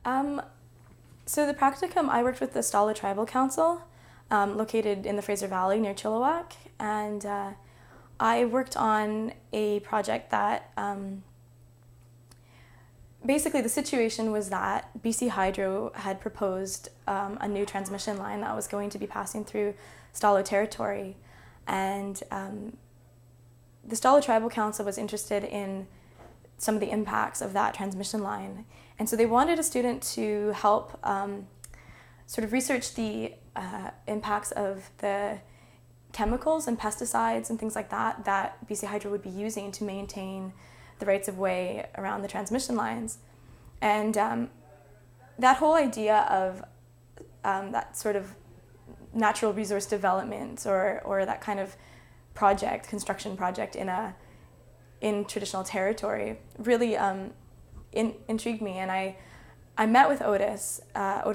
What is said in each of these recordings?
Um, so the practicum, I worked with the Stalo Tribal Council, located in the Fraser Valley near Chilliwack, and I worked on a project that basically the situation was that BC Hydro had proposed a new transmission line that was going to be passing through Stalo territory, and the Stalo Tribal Council was interested in some of the impacts of that transmission line. And so they wanted a student to help sort of research the impacts of the chemicals and pesticides and things like that that BC Hydro would be using to maintain the rights of way around the transmission lines. And that whole idea of that sort of natural resource development or that kind of project, construction project in traditional territory really intrigued me. And I met with Otis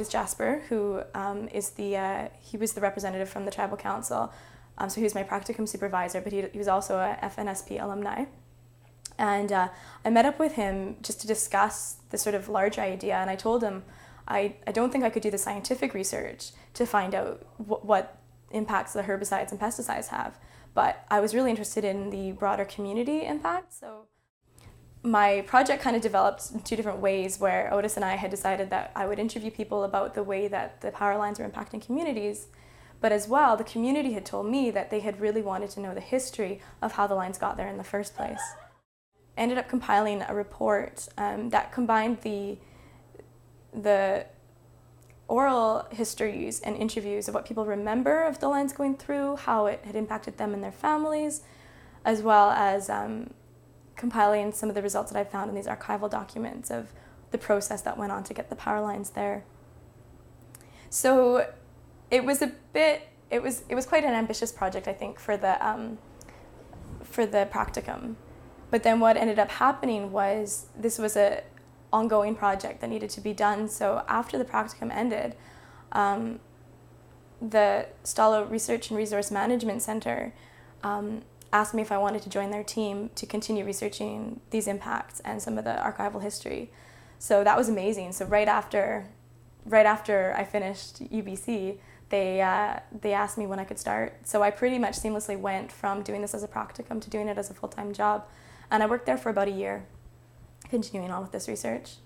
Jasper, who he was the representative from the Tribal Council. So he was my practicum supervisor, but he was also a FNSP alumni. And I met up with him just to discuss the sort of larger idea, and I told him I don't think I could do the scientific research to find out what impacts the herbicides and pesticides have, but I was really interested in the broader community impact. So my project kind of developed in two different ways, where Otis and I had decided that I would interview people about the way that the power lines were impacting communities, but as well, the community had told me that they had really wanted to know the history of how the lines got there in the first place. I ended up compiling a report that combined the oral histories and interviews of what people remember of the lines going through, how it had impacted them and their families, as well as compiling some of the results that I found in these archival documents of the process that went on to get the power lines there. So it was quite an ambitious project, I think, for the practicum. But then what ended up happening was this was an ongoing project that needed to be done. So after the practicum ended, the Stalo Research and Resource Management Center asked me if I wanted to join their team to continue researching these impacts and some of the archival history. So that was amazing. So right after I finished UBC, they asked me when I could start. So I pretty much seamlessly went from doing this as a practicum to doing it as a full-time job. And I worked there for about a year, continuing on with this research.